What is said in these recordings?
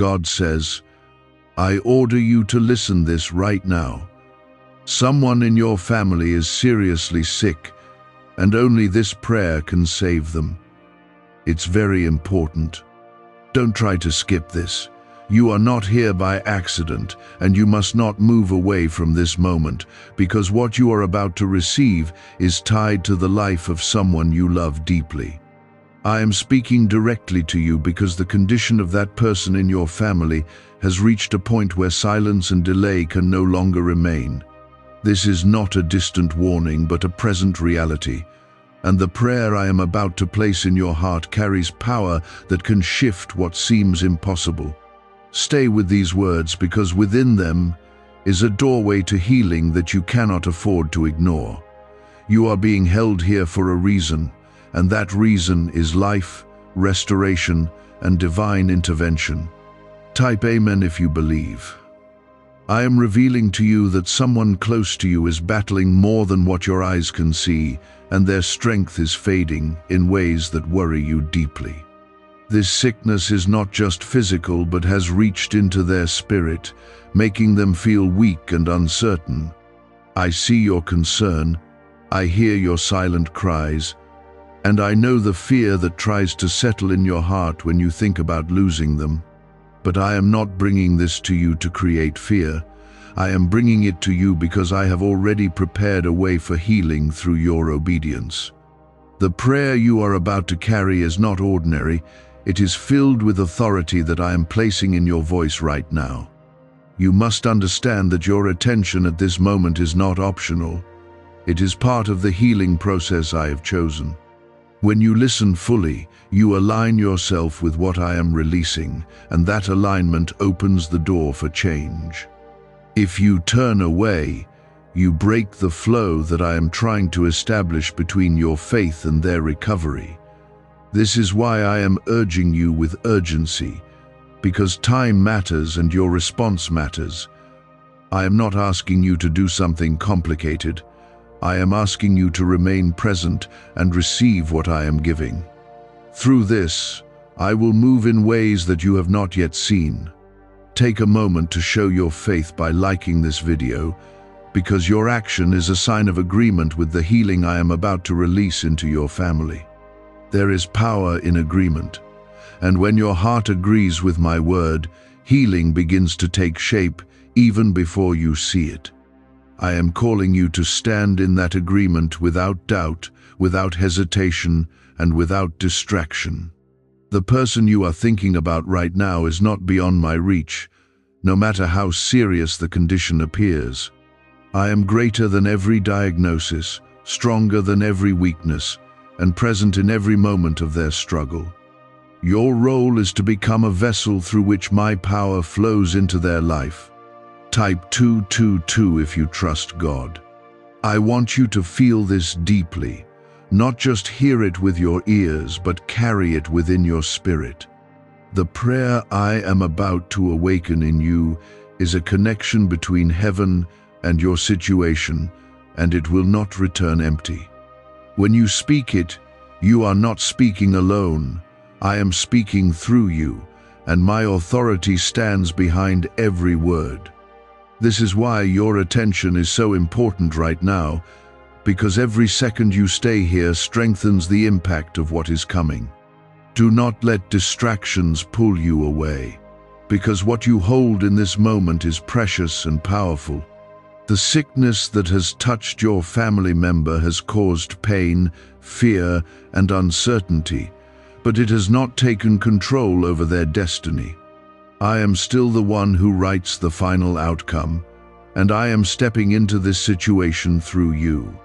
God says, I order you to listen this right now. Someone in your family is seriously sick, and only this prayer can save them. It's very important. Don't try to skip this. You are not here by accident, and you must not move away from this moment, because what you are about to receive is tied to the life of someone you love deeply. I am speaking directly to you because the condition of that person in your family has reached a point where silence and delay can no longer remain. This is not a distant warning, but a present reality. And the prayer I am about to place in your heart carries power that can shift what seems impossible. Stay with these words, because within them is a doorway to healing that you cannot afford to ignore. You are being held here for a reason, and that reason is life, restoration, and divine intervention. Type Amen if you believe. I am revealing to you that someone close to you is battling more than what your eyes can see, and their strength is fading in ways that worry you deeply. This sickness is not just physical, but has reached into their spirit, making them feel weak and uncertain. I see your concern, I hear your silent cries, and I know the fear that tries to settle in your heart when you think about losing them. But I am not bringing this to you to create fear. I am bringing it to you because I have already prepared a way for healing through your obedience. The prayer you are about to carry is not ordinary. It is filled with authority that I am placing in your voice right now. You must understand that your attention at this moment is not optional. It is part of the healing process I have chosen. When you listen fully, you align yourself with what I am releasing, and that alignment opens the door for change. If you turn away, you break the flow that I am trying to establish between your faith and their recovery. This is why I am urging you with urgency, because time matters and your response matters. I am not asking you to do something complicated. I am asking you to remain present and receive what I am giving. Through this, I will move in ways that you have not yet seen. Take a moment to show your faith by liking this video, because your action is a sign of agreement with the healing I am about to release into your family. There is power in agreement, and when your heart agrees with my word, healing begins to take shape even before you see it. I am calling you to stand in that agreement without doubt, without hesitation, and without distraction. The person you are thinking about right now is not beyond my reach, no matter how serious the condition appears. I am greater than every diagnosis, stronger than every weakness, and present in every moment of their struggle. Your role is to become a vessel through which my power flows into their life. Type 222 if you trust God. I want you to feel this deeply, not just hear it with your ears, but carry it within your spirit. The prayer I am about to awaken in you is a connection between heaven and your situation, and it will not return empty. When you speak it, you are not speaking alone. I am speaking through you, and my authority stands behind every word. This is why your attention is so important right now, because every second you stay here strengthens the impact of what is coming. Do not let distractions pull you away, because what you hold in this moment is precious and powerful. The sickness that has touched your family member has caused pain, fear, and uncertainty, but it has not taken control over their destiny. I am still the one who writes the final outcome, and I am stepping into this situation through you.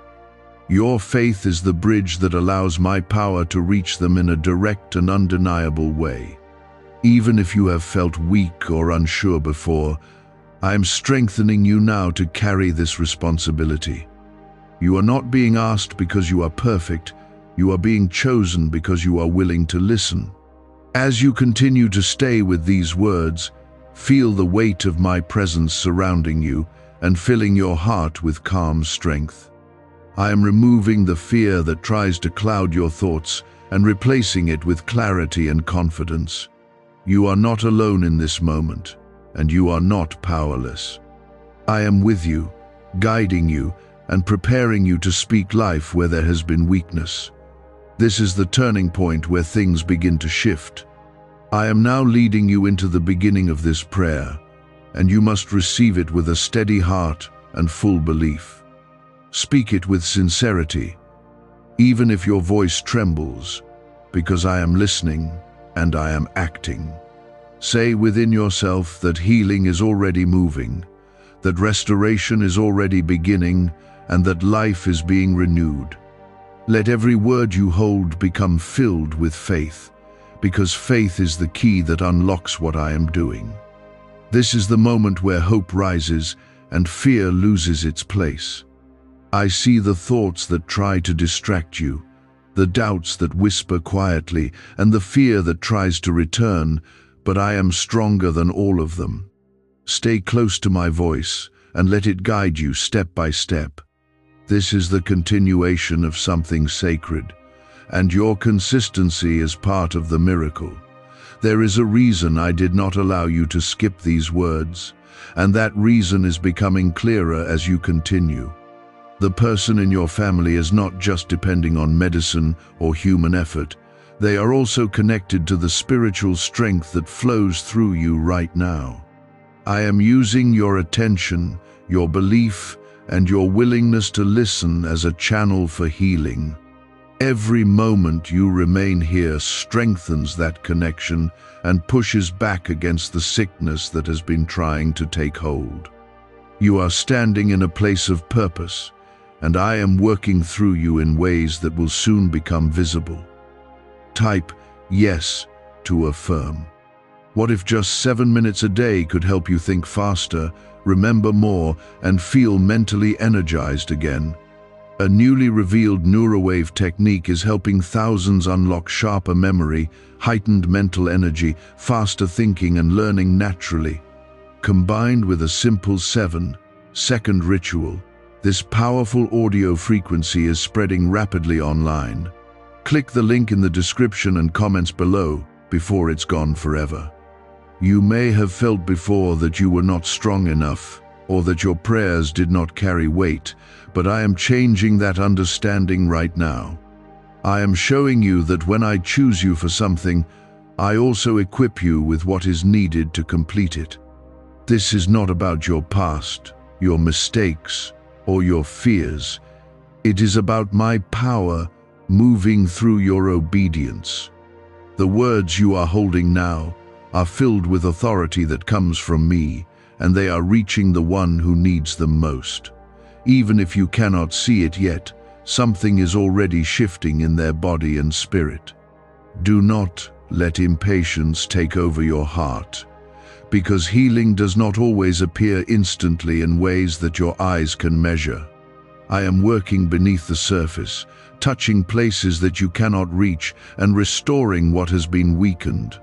Your faith is the bridge that allows my power to reach them in a direct and undeniable way. Even if you have felt weak or unsure before, I am strengthening you now to carry this responsibility. You are not being asked because you are perfect, you are being chosen because you are willing to listen. As you continue to stay with these words, feel the weight of my presence surrounding you and filling your heart with calm strength. I am removing the fear that tries to cloud your thoughts and replacing it with clarity and confidence. You are not alone in this moment, and you are not powerless. I am with you, guiding you, and preparing you to speak life where there has been weakness. This is the turning point where things begin to shift. I am now leading you into the beginning of this prayer, and you must receive it with a steady heart and full belief. Speak it with sincerity, even if your voice trembles, because I am listening and I am acting. Say within yourself that healing is already moving, that restoration is already beginning, and that life is being renewed. Let every word you hold become filled with faith, because faith is the key that unlocks what I am doing. This is the moment where hope rises and fear loses its place. I see the thoughts that try to distract you, the doubts that whisper quietly, and the fear that tries to return, but I am stronger than all of them. Stay close to my voice and let it guide you step by step. This is the continuation of something sacred, and your consistency is part of the miracle. There is a reason I did not allow you to skip these words, and that reason is becoming clearer as you continue. The person in your family is not just depending on medicine or human effort. They are also connected to the spiritual strength that flows through you right now. I am using your attention, your belief, and your willingness to listen as a channel for healing. Every moment you remain here strengthens that connection and pushes back against the sickness that has been trying to take hold. You are standing in a place of purpose, and I am working through you in ways that will soon become visible. Type yes to affirm. What if just 7 minutes a day could help you think faster, remember more, and feel mentally energized again? A newly revealed neurowave technique is helping thousands unlock sharper memory, heightened mental energy, faster thinking, and learning naturally. Combined with a simple 7-second ritual, this powerful audio frequency is spreading rapidly online. Click the link in the description and comments below before it's gone forever. You may have felt before that you were not strong enough, or that your prayers did not carry weight, but I am changing that understanding right now. I am showing you that when I choose you for something, I also equip you with what is needed to complete it. This is not about your past, your mistakes, or your fears. It is about my power moving through your obedience. The words you are holding now are filled with authority that comes from me, and they are reaching the one who needs them most. Even if you cannot see it yet, something is already shifting in their body and spirit. Do not let impatience take over your heart, because healing does not always appear instantly in ways that your eyes can measure. I am working beneath the surface, touching places that you cannot reach and restoring what has been weakened.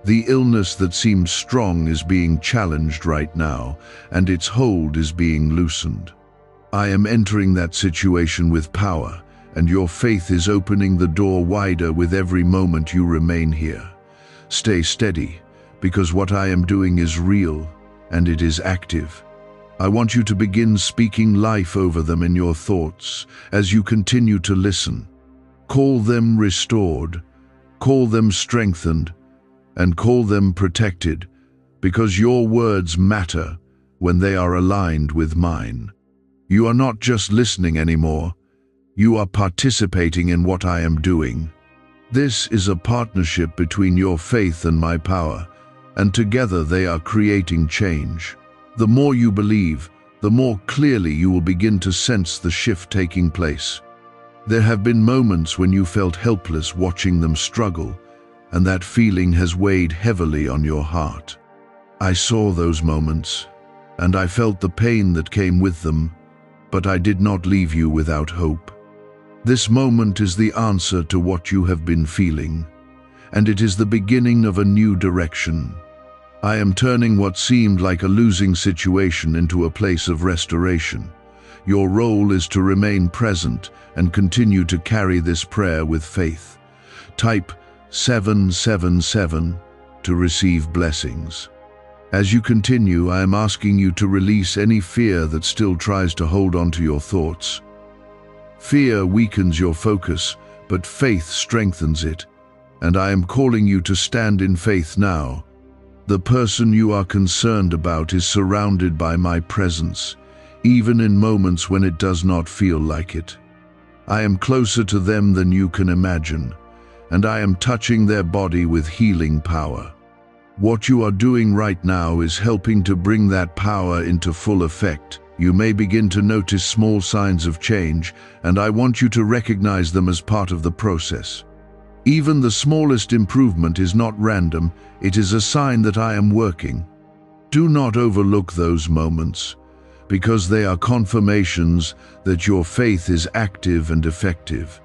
The illness that seems strong is being challenged right now, and its hold is being loosened. I am entering that situation with power, and your faith is opening the door wider with every moment you remain here. Stay steady, because what I am doing is real, and it is active. I want you to begin speaking life over them in your thoughts as you continue to listen. Call them restored, call them strengthened, and call them protected, because your words matter when they are aligned with mine. You are not just listening anymore, you are participating in what I am doing. This is a partnership between your faith and my power, and together they are creating change. The more you believe, the more clearly you will begin to sense the shift taking place. There have been moments when you felt helpless watching them struggle, and that feeling has weighed heavily on your heart. I saw those moments, and I felt the pain that came with them, but I did not leave you without hope. This moment is the answer to what you have been feeling, and it is the beginning of a new direction. I am turning what seemed like a losing situation into a place of restoration. Your role is to remain present and continue to carry this prayer with faith. Type 777 to receive blessings. As you continue, I am asking you to release any fear that still tries to hold on to your thoughts. Fear weakens your focus, but faith strengthens it, and I am calling you to stand in faith now. The person you are concerned about is surrounded by my presence, even in moments when it does not feel like it. I am closer to them than you can imagine, and I am touching their body with healing power. What you are doing right now is helping to bring that power into full effect. You may begin to notice small signs of change, and I want you to recognize them as part of the process. Even the smallest improvement is not random, it is a sign that I am working. Do not overlook those moments, because they are confirmations that your faith is active and effective.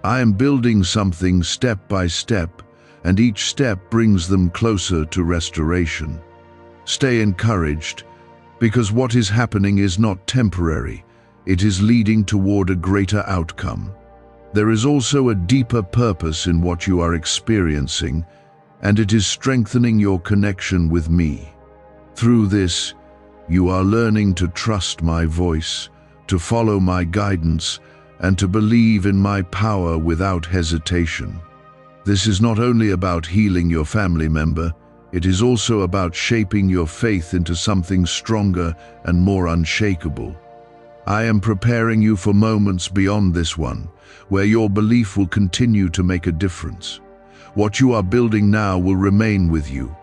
I am building something step by step, and each step brings them closer to restoration. Stay encouraged, because what is happening is not temporary, it is leading toward a greater outcome. There is also a deeper purpose in what you are experiencing, and it is strengthening your connection with me. Through this, you are learning to trust my voice, to follow my guidance, and to believe in my power without hesitation. This is not only about healing your family member, it is also about shaping your faith into something stronger and more unshakable. I am preparing you for moments beyond this one, where your belief will continue to make a difference. What you are building now will remain with you.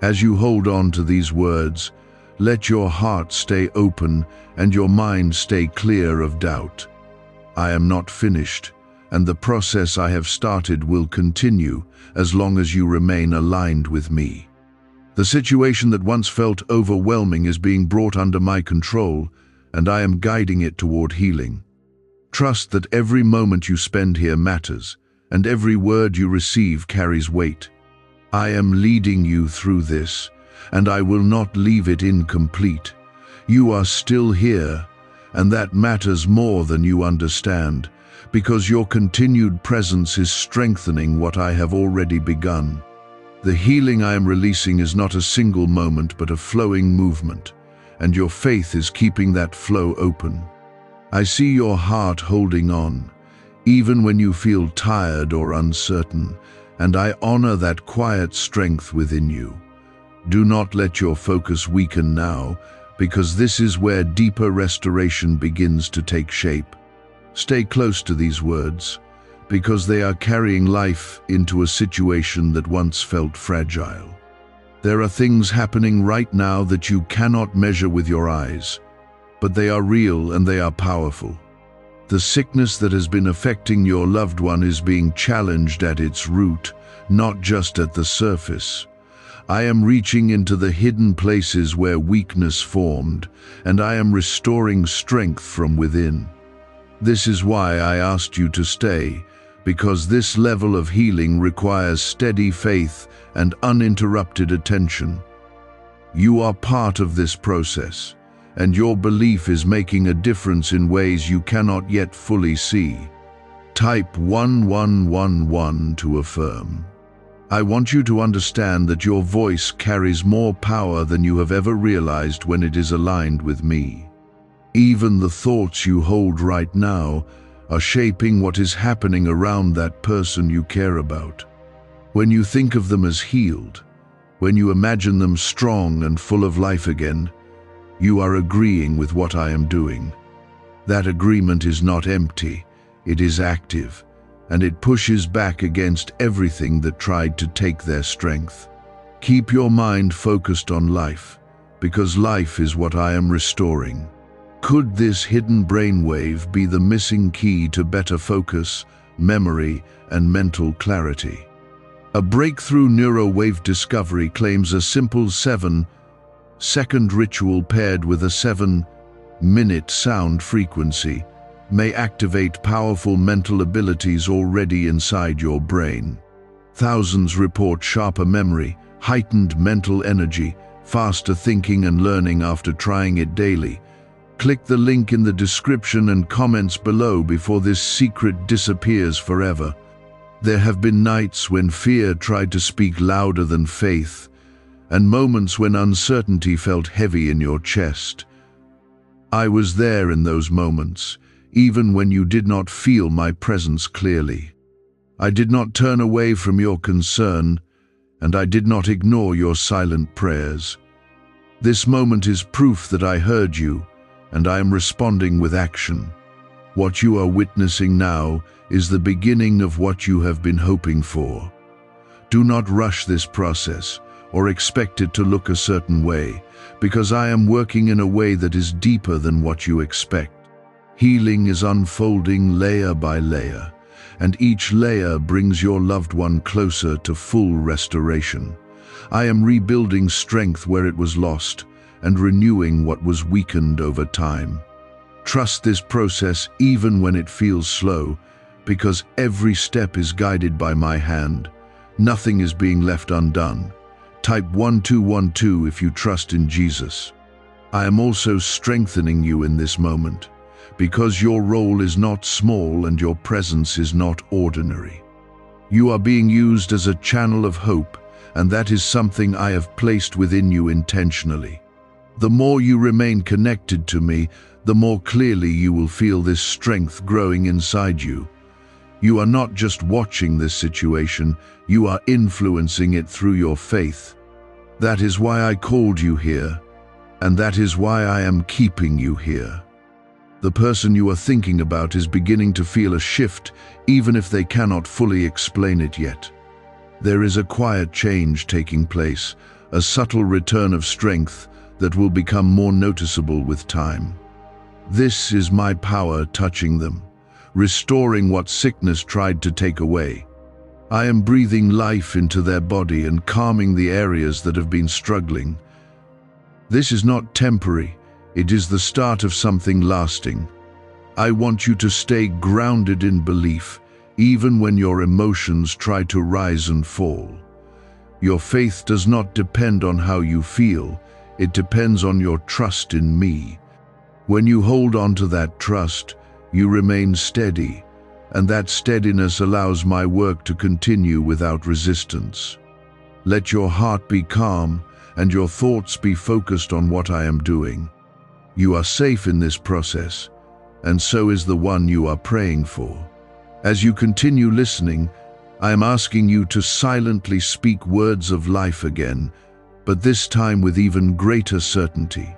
As you hold on to these words, let your heart stay open and your mind stay clear of doubt. I am not finished, and the process I have started will continue as long as you remain aligned with me. The situation that once felt overwhelming is being brought under my control, and I am guiding it toward healing. Trust that every moment you spend here matters, and every word you receive carries weight. I am leading you through this, and I will not leave it incomplete. You are still here, and that matters more than you understand, because your continued presence is strengthening what I have already begun. The healing I am releasing is not a single moment but a flowing movement, and your faith is keeping that flow open. I see your heart holding on, even when you feel tired or uncertain, and I honor that quiet strength within you. Do not let your focus weaken now, because this is where deeper restoration begins to take shape. Stay close to these words, because they are carrying life into a situation that once felt fragile. There are things happening right now that you cannot measure with your eyes, but they are real and they are powerful. The sickness that has been affecting your loved one is being challenged at its root, not just at the surface. I am reaching into the hidden places where weakness formed, and I am restoring strength from within. This is why I asked you to stay, because this level of healing requires steady faith and uninterrupted attention. You are part of this process, and your belief is making a difference in ways you cannot yet fully see. Type 1111 to affirm. I want you to understand that your voice carries more power than you have ever realized when it is aligned with me. Even the thoughts you hold right now are shaping what is happening around that person you care about. When you think of them as healed, when you imagine them strong and full of life again, you are agreeing with what I am doing. That agreement is not empty, it is active, and it pushes back against everything that tried to take their strength. Keep your mind focused on life, because life is what I am restoring. Could this hidden brainwave be the missing key to better focus, memory, and mental clarity? A breakthrough neurowave discovery claims a simple 7-second ritual paired with a 7-minute sound frequency may activate powerful mental abilities already inside your brain. Thousands report sharper memory, heightened mental energy, faster thinking and learning after trying it daily. Click the link in the description and comments below before this secret disappears forever. There have been nights when fear tried to speak louder than faith, and moments when uncertainty felt heavy in your chest. I was there in those moments, even when you did not feel my presence clearly. I did not turn away from your concern, and I did not ignore your silent prayers. This moment is proof that I heard you, and I am responding with action. What you are witnessing now is the beginning of what you have been hoping for. Do not rush this process or expect it to look a certain way, because I am working in a way that is deeper than what you expect. Healing is unfolding layer by layer, and each layer brings your loved one closer to full restoration. I am rebuilding strength where it was lost and renewing what was weakened over time. Trust this process even when it feels slow, because every step is guided by my hand. Nothing is being left undone. Type 1212 if you trust in Jesus. I am also strengthening you in this moment, because your role is not small and your presence is not ordinary. You are being used as a channel of hope, and that is something I have placed within you intentionally. The more you remain connected to me, the more clearly you will feel this strength growing inside you. You are not just watching this situation, you are influencing it through your faith. That is why I called you here, and that is why I am keeping you here. The person you are thinking about is beginning to feel a shift, even if they cannot fully explain it yet. There is a quiet change taking place, a subtle return of strength that will become more noticeable with time. This is my power touching them, restoring what sickness tried to take away. I am breathing life into their body and calming the areas that have been struggling. This is not temporary, it is the start of something lasting. I want you to stay grounded in belief, even when your emotions try to rise and fall. Your faith does not depend on how you feel, it depends on your trust in me. When you hold on to that trust, you remain steady, and that steadiness allows my work to continue without resistance. Let your heart be calm and your thoughts be focused on what I am doing. You are safe in this process, and so is the one you are praying for. As you continue listening, I am asking you to silently speak words of life again, but this time with even greater certainty.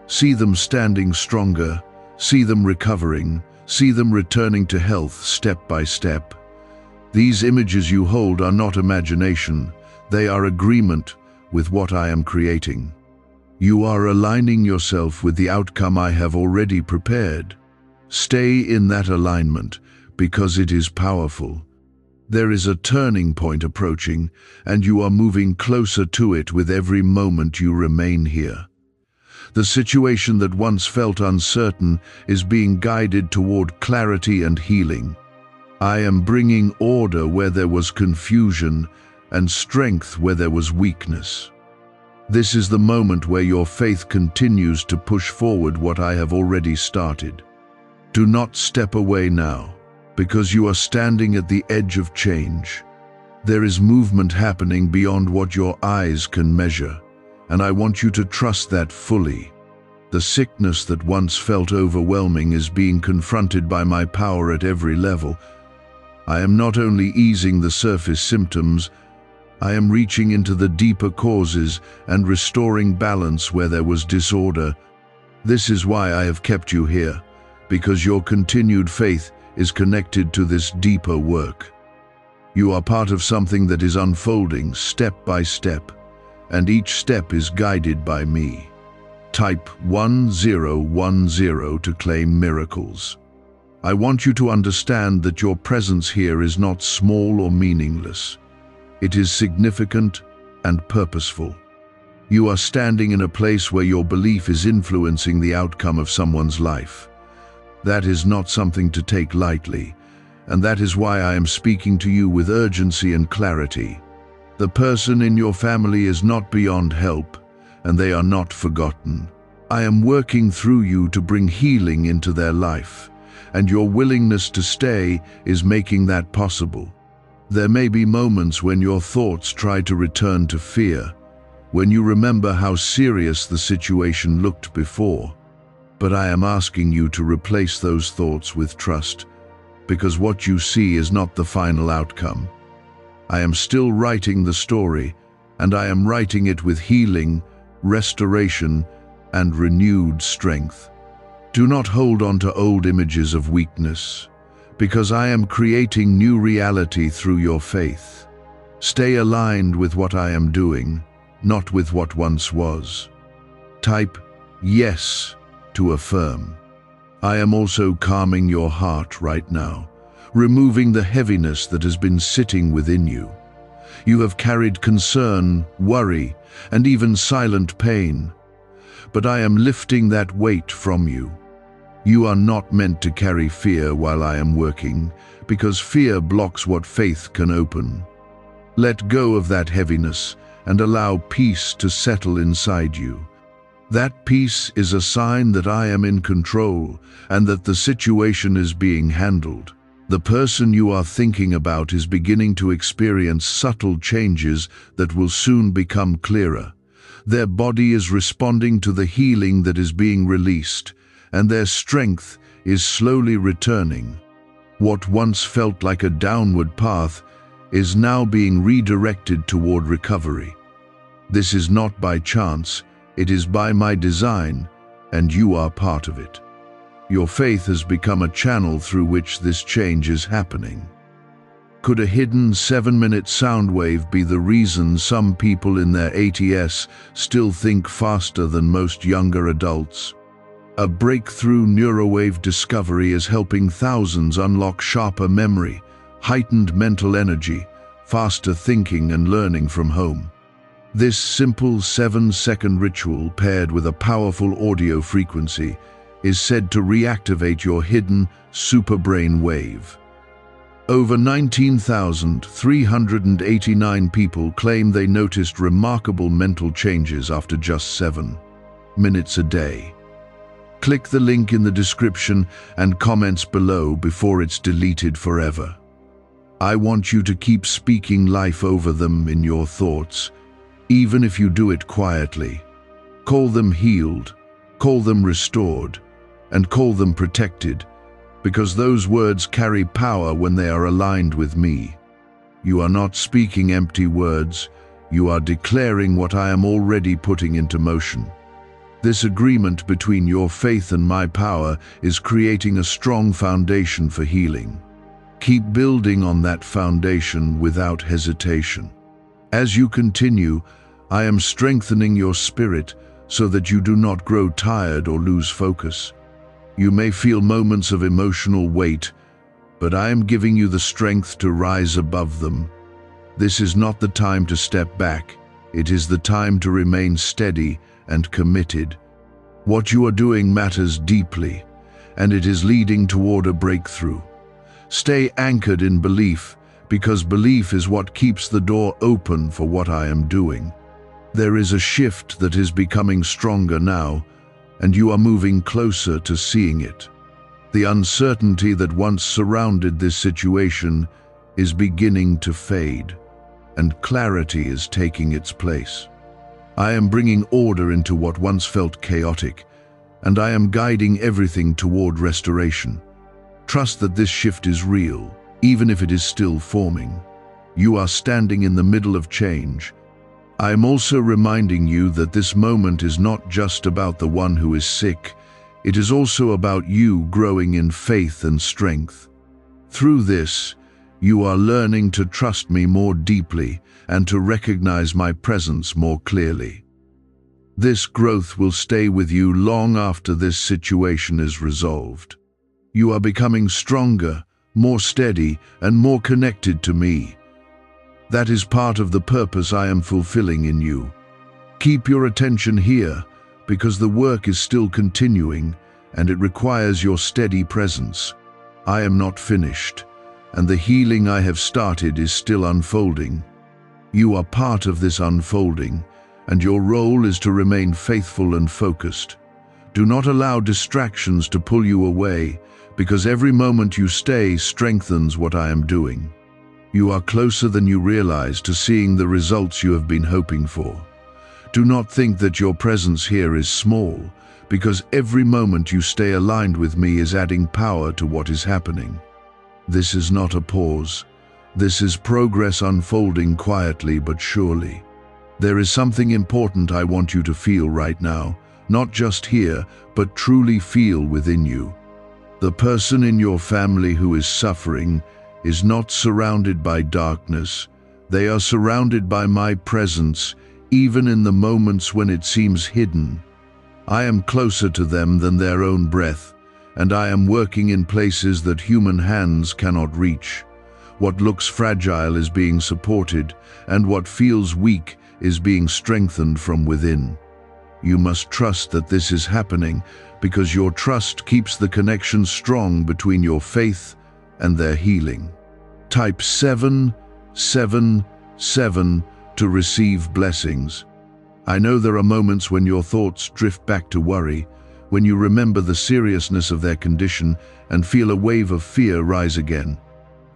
See them standing stronger, see them recovering, see them returning to health step by step. These images you hold are not imagination, they are agreement with what I am creating. You are aligning yourself with the outcome I have already prepared. Stay in that alignment because it is powerful. There is a turning point approaching, and you are moving closer to it with every moment you remain here. The situation that once felt uncertain is being guided toward clarity and healing. I am bringing order where there was confusion and strength where there was weakness. This is the moment where your faith continues to push forward what I have already started. Do not step away now, because you are standing at the edge of change. There is movement happening beyond what your eyes can measure, and I want you to trust that fully. The sickness that once felt overwhelming is being confronted by my power at every level. I am not only easing the surface symptoms, I am reaching into the deeper causes and restoring balance where there was disorder. This is why I have kept you here, because your continued faith is connected to this deeper work. You are part of something that is unfolding step by step, and each step is guided by me. Type 1010 to claim miracles. I want you to understand that your presence here is not small or meaningless. It is significant and purposeful. You are standing in a place where your belief is influencing the outcome of someone's life. That is not something to take lightly, and that is why I am speaking to you with urgency and clarity. The person in your family is not beyond help, and they are not forgotten. I am working through you to bring healing into their life, and your willingness to stay is making that possible. There may be moments when your thoughts try to return to fear, when you remember how serious the situation looked before. But I am asking you to replace those thoughts with trust, because what you see is not the final outcome. I am still writing the story, and I am writing it with healing, restoration, and renewed strength. Do not hold on to old images of weakness, because I am creating new reality through your faith. Stay aligned with what I am doing, not with what once was. Type yes to affirm. I am also calming your heart right now, removing the heaviness that has been sitting within you. You have carried concern, worry, and even silent pain. But I am lifting that weight from you. You are not meant to carry fear while I am working, because fear blocks what faith can open. Let go of that heaviness and allow peace to settle inside you. That peace is a sign that I am in control and that the situation is being handled. The person you are thinking about is beginning to experience subtle changes that will soon become clearer. Their body is responding to the healing that is being released, and their strength is slowly returning. What once felt like a downward path is now being redirected toward recovery. This is not by chance, it is by my design, and you are part of it. Your faith has become a channel through which this change is happening. Could a hidden 7-minute sound wave be the reason some people in their 80s still think faster than most younger adults? A breakthrough neurowave discovery is helping thousands unlock sharper memory, heightened mental energy, faster thinking and learning from home. This simple 7-second ritual paired with a powerful audio frequency is said to reactivate your hidden superbrain wave. Over 19,389 people claim they noticed remarkable mental changes after just 7 minutes a day. Click the link in the description and comments below before it's deleted forever. I want you to keep speaking life over them in your thoughts, even if you do it quietly. Call them healed, call them restored, and call them protected, because those words carry power when they are aligned with me. You are not speaking empty words, you are declaring what I am already putting into motion. This agreement between your faith and my power is creating a strong foundation for healing. Keep building on that foundation without hesitation. As you continue, I am strengthening your spirit so that you do not grow tired or lose focus. You may feel moments of emotional weight, but I am giving you the strength to rise above them. This is not the time to step back. It is the time to remain steady and committed. What you are doing matters deeply, and it is leading toward a breakthrough. Stay anchored in belief, because belief is what keeps the door open for what I am doing. There is a shift that is becoming stronger now, and you are moving closer to seeing it. The uncertainty that once surrounded this situation is beginning to fade, and clarity is taking its place. I am bringing order into what once felt chaotic, and I am guiding everything toward restoration. Trust that this shift is real, even if it is still forming. You are standing in the middle of change. I am also reminding you that this moment is not just about the one who is sick, it is also about you growing in faith and strength. Through this, you are learning to trust me more deeply and to recognize my presence more clearly. This growth will stay with you long after this situation is resolved. You are becoming stronger, more steady, and more connected to me. That is part of the purpose I am fulfilling in you. Keep your attention here, because the work is still continuing, and it requires your steady presence. I am not finished, and the healing I have started is still unfolding. You are part of this unfolding, and your role is to remain faithful and focused. Do not allow distractions to pull you away, because every moment you stay strengthens what I am doing. You are closer than you realize to seeing the results you have been hoping for. Do not think that your presence here is small, because every moment you stay aligned with me is adding power to what is happening. This is not a pause. This is progress unfolding quietly but surely. There is something important I want you to feel right now, not just here, but truly feel within you. The person in your family who is suffering is not surrounded by darkness. They are surrounded by my presence, even in the moments when it seems hidden. I am closer to them than their own breath, and I am working in places that human hands cannot reach. What looks fragile is being supported, and what feels weak is being strengthened from within. You must trust that this is happening, because your trust keeps the connection strong between your faith and their healing. Type 777 to receive blessings. I know there are moments when your thoughts drift back to worry, when you remember the seriousness of their condition and feel a wave of fear rise again.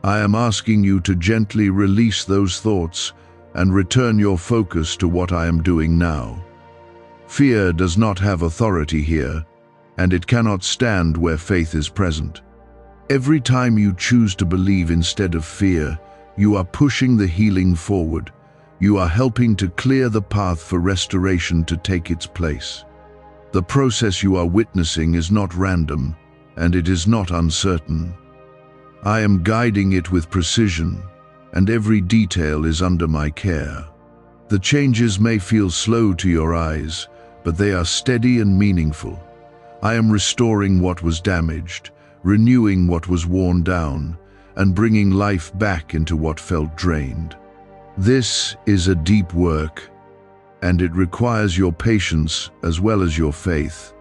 I am asking you to gently release those thoughts and return your focus to what I am doing now. Fear does not have authority here, and it cannot stand where faith is present. Every time you choose to believe instead of fear, you are pushing the healing forward. You are helping to clear the path for restoration to take its place. The process you are witnessing is not random, and it is not uncertain. I am guiding it with precision, and every detail is under my care. The changes may feel slow to your eyes, but they are steady and meaningful. I am restoring what was damaged, renewing what was worn down, and bringing life back into what felt drained. This is a deep work, and it requires your patience as well as your faith.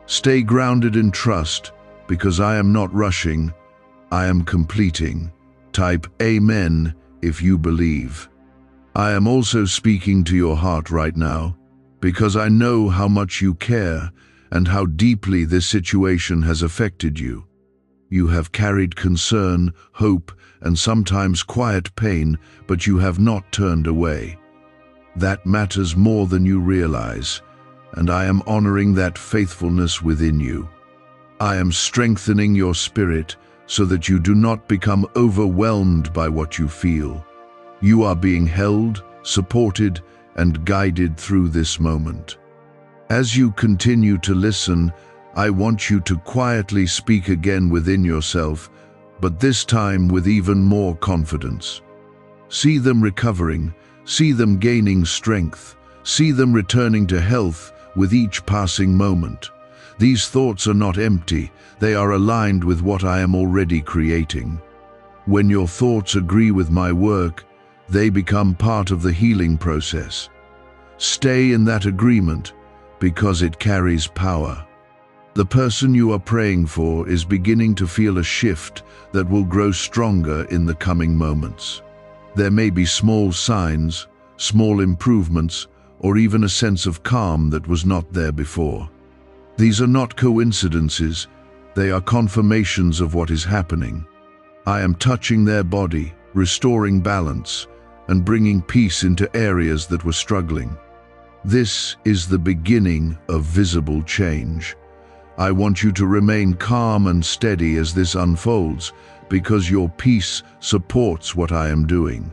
Stay grounded in trust, because I am not rushing, I am completing. Type Amen if you believe. I am also speaking to your heart right now, because I know how much you care and how deeply this situation has affected you. You have carried concern, hope, and sometimes quiet pain, but you have not turned away. That matters more than you realize, and I am honoring that faithfulness within you. I am strengthening your spirit so that you do not become overwhelmed by what you feel. You are being held, supported, and guided through this moment. As you continue to listen, I want you to quietly speak again within yourself, but this time with even more confidence. See them recovering, see them gaining strength, see them returning to health with each passing moment. These thoughts are not empty, they are aligned with what I am already creating. When your thoughts agree with my work, they become part of the healing process. Stay in that agreement, because it carries power. The person you are praying for is beginning to feel a shift that will grow stronger in the coming moments. There may be small signs, small improvements, or even a sense of calm that was not there before. These are not coincidences, they are confirmations of what is happening. I am touching their body, restoring balance, and bringing peace into areas that were struggling. This is the beginning of visible change. I want you to remain calm and steady as this unfolds, because your peace supports what I am doing.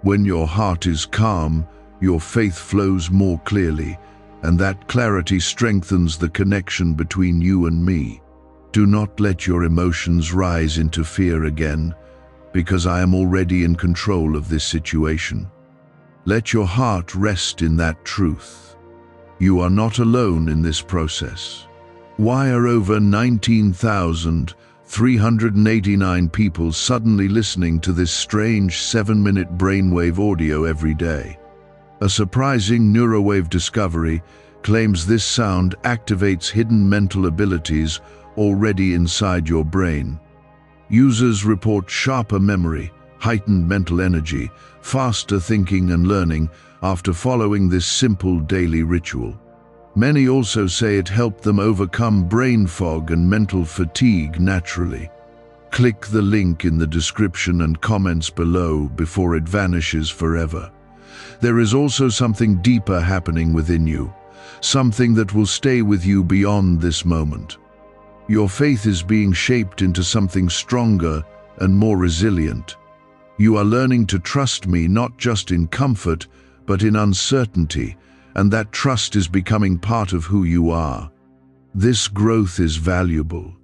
When your heart is calm, your faith flows more clearly, and that clarity strengthens the connection between you and me. Do not let your emotions rise into fear again, because I am already in control of this situation. Let your heart rest in that truth. You are not alone in this process. Why are over 19,389 people suddenly listening to this strange 7-minute brainwave audio every day? A surprising neurowave discovery claims this sound activates hidden mental abilities already inside your brain. Users report sharper memory, heightened mental energy, faster thinking and learning after following this simple daily ritual. Many also say it helped them overcome brain fog and mental fatigue naturally. Click the link in the description and comments below before it vanishes forever. There is also something deeper happening within you, something that will stay with you beyond this moment. Your faith is being shaped into something stronger and more resilient. You are learning to trust me not just in comfort, but in uncertainty, and that trust is becoming part of who you are. This growth is valuable,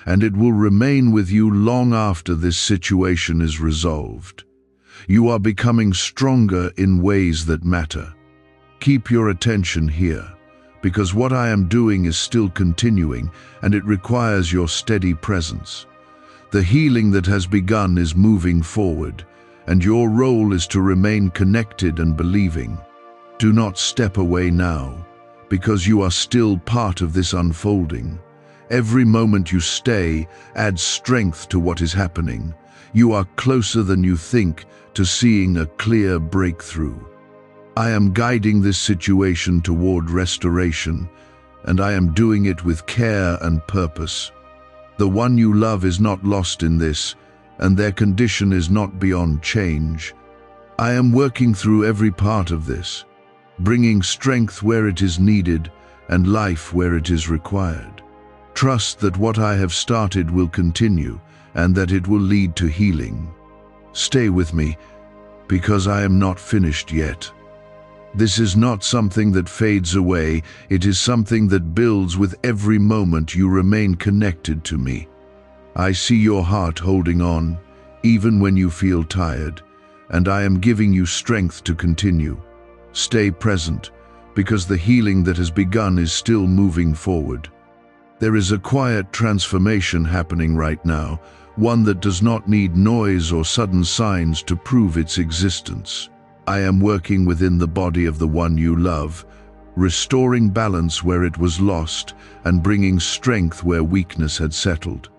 and it will remain with you long after this situation is resolved. You are becoming stronger in ways that matter. Keep your attention here, because what I am doing is still continuing, and it requires your steady presence. The healing that has begun is moving forward, and your role is to remain connected and believing. Do not step away now, because you are still part of this unfolding. Every moment you stay adds strength to what is happening. You are closer than you think to seeing a clear breakthrough. I am guiding this situation toward restoration, and I am doing it with care and purpose. The one you love is not lost in this, and their condition is not beyond change. I am working through every part of this, bringing strength where it is needed and life where it is required. Trust that what I have started will continue and that it will lead to healing. Stay with me, because I am not finished yet. This is not something that fades away, it is something that builds with every moment you remain connected to me. I see your heart holding on, even when you feel tired, and I am giving you strength to continue. Stay present, because the healing that has begun is still moving forward. There is a quiet transformation happening right now, one that does not need noise or sudden signs to prove its existence. I am working within the body of the one you love, restoring balance where it was lost and bringing strength where weakness had settled.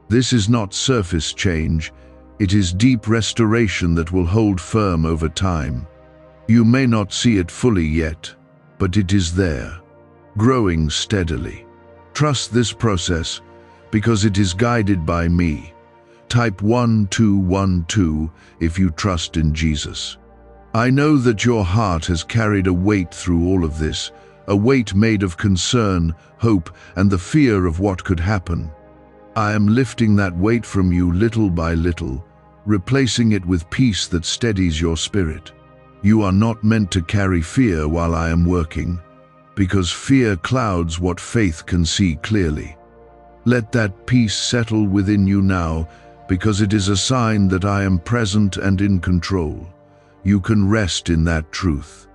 This is not surface change, it is deep restoration that will hold firm over time. You may not see it fully yet, but it is there, growing steadily. Trust this process, because it is guided by me. Type 1212 if you trust in Jesus. I know that your heart has carried a weight through all of this, a weight made of concern, hope, and the fear of what could happen. I am lifting that weight from you little by little, replacing it with peace that steadies your spirit. You are not meant to carry fear while I am working, because fear clouds what faith can see clearly. Let that peace settle within you now, because it is a sign that I am present and in control. You can rest in that truth.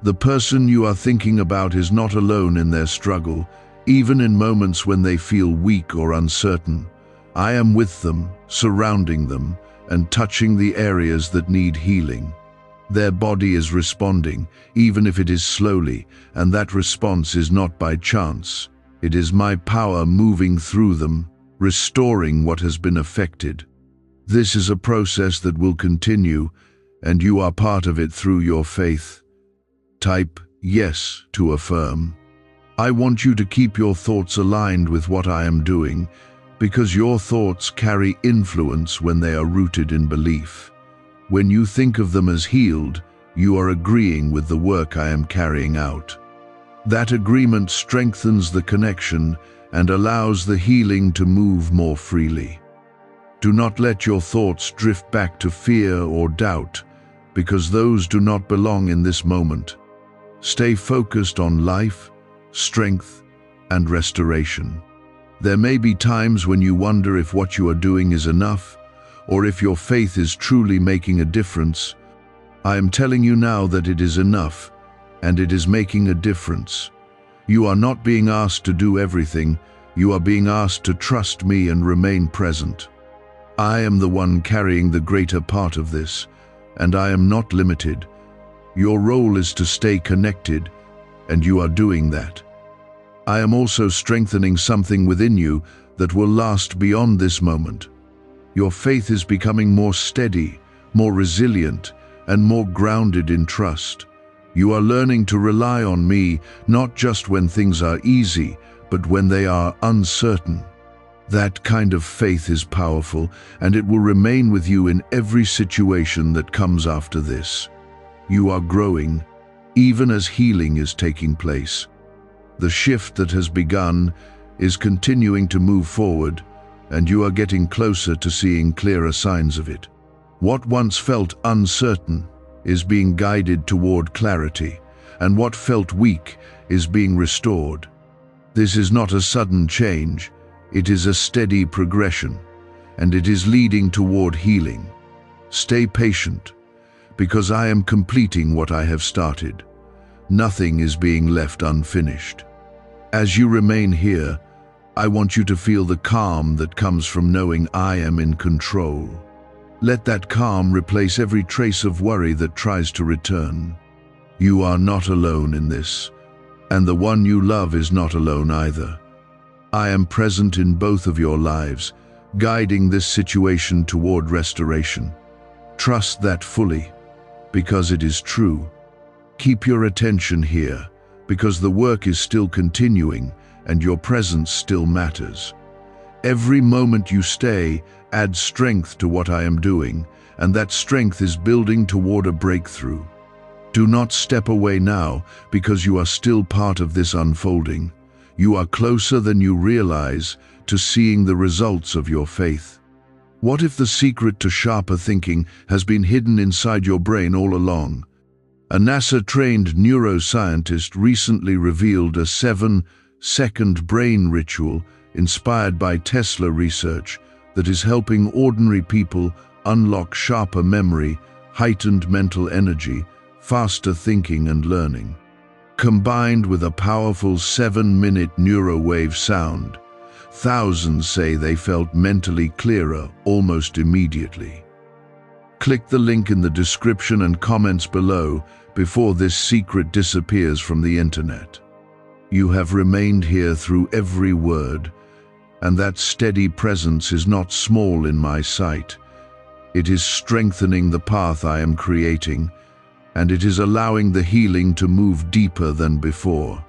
The person you are thinking about is not alone in their struggle, even in moments when they feel weak or uncertain. I am with them, surrounding them, and touching the areas that need healing. Their body is responding, even if it is slowly, and that response is not by chance. It is my power moving through them, restoring what has been affected. This is a process that will continue, and you are part of it through your faith. Type yes to affirm. I want you to keep your thoughts aligned with what I am doing, because your thoughts carry influence when they are rooted in belief. When you think of them as healed, you are agreeing with the work I am carrying out. That agreement strengthens the connection and allows the healing to move more freely. Do not let your thoughts drift back to fear or doubt, because those do not belong in this moment. Stay focused on life, strength, and restoration. There may be times when you wonder if what you are doing is enough, or if your faith is truly making a difference. I am telling you now that it is enough, and it is making a difference. You are not being asked to do everything, you are being asked to trust me and remain present. I am the one carrying the greater part of this, and I am not limited. Your role is to stay connected, and you are doing that. I am also strengthening something within you that will last beyond this moment. Your faith is becoming more steady, more resilient, and more grounded in trust. You are learning to rely on me, not just when things are easy, but when they are uncertain. That kind of faith is powerful, and it will remain with you in every situation that comes after this. You are growing, even as healing is taking place. The shift that has begun is continuing to move forward, and you are getting closer to seeing clearer signs of it. What once felt uncertain is being guided toward clarity, and what felt weak is being restored. This is not a sudden change, it is a steady progression, and it is leading toward healing. Stay patient, because I am completing what I have started. Nothing is being left unfinished. As you remain here, I want you to feel the calm that comes from knowing I am in control. Let that calm replace every trace of worry that tries to return. You are not alone in this, and the one you love is not alone either. I am present in both of your lives, guiding this situation toward restoration. Trust that fully, because it is true. Keep your attention here, because the work is still continuing and your presence still matters. Every moment you stay adds strength to what I am doing, and that strength is building toward a breakthrough. Do not step away now, because you are still part of this unfolding. You are closer than you realize to seeing the results of your faith. What if the secret to sharper thinking has been hidden inside your brain all along? A NASA-trained neuroscientist recently revealed a 7-second brain ritual inspired by Tesla research that is helping ordinary people unlock sharper memory, heightened mental energy, faster thinking and learning. Combined with a powerful 7-minute neurowave sound, thousands say they felt mentally clearer almost immediately. Click the link in the description and comments below before this secret disappears from the internet. You have remained here through every word, and that steady presence is not small in my sight. It is strengthening the path I am creating, and it is allowing the healing to move deeper than before.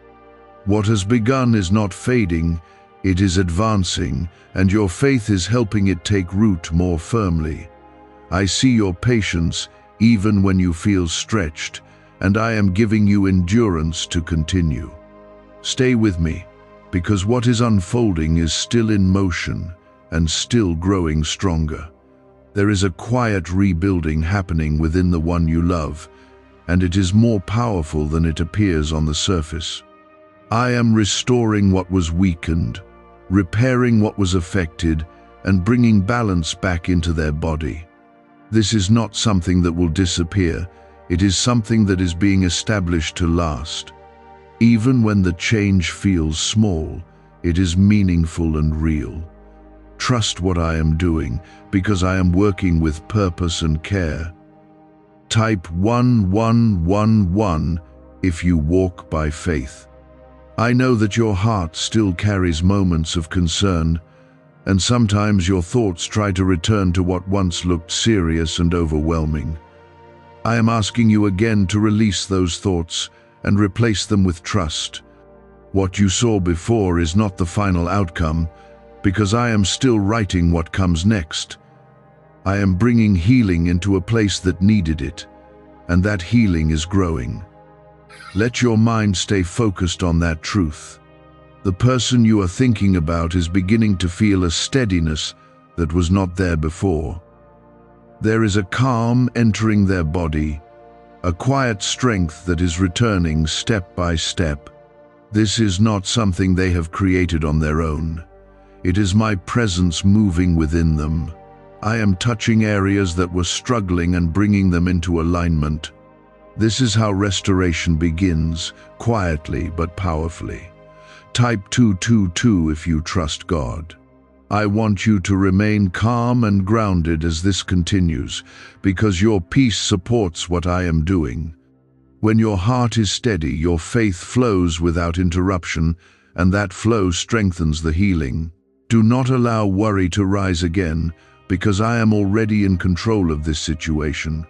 What has begun is not fading, it is advancing, and your faith is helping it take root more firmly. I see your patience even when you feel stretched, and I am giving you endurance to continue. Stay with me, because what is unfolding is still in motion and still growing stronger. There is a quiet rebuilding happening within the one you love, and it is more powerful than it appears on the surface. I am restoring what was weakened, repairing what was affected, and bringing balance back into their body. This is not something that will disappear, it is something that is being established to last. Even when the change feels small, it is meaningful and real. Trust what I am doing, because I am working with purpose and care. Type 1111 if you walk by faith. I know that your heart still carries moments of concern, and sometimes your thoughts try to return to what once looked serious and overwhelming. I am asking you again to release those thoughts and replace them with trust. What you saw before is not the final outcome, because I am still writing what comes next. I am bringing healing into a place that needed it, and that healing is growing. Let your mind stay focused on that truth. The person you are thinking about is beginning to feel a steadiness that was not there before. There is a calm entering their body, a quiet strength that is returning step by step. This is not something they have created on their own. It is my presence moving within them. I am touching areas that were struggling and bringing them into alignment. This is how restoration begins, quietly but powerfully. Type 222 if you trust God. I want you to remain calm and grounded as this continues, because your peace supports what I am doing. When your heart is steady, your faith flows without interruption, and that flow strengthens the healing. Do not allow worry to rise again, because I am already in control of this situation.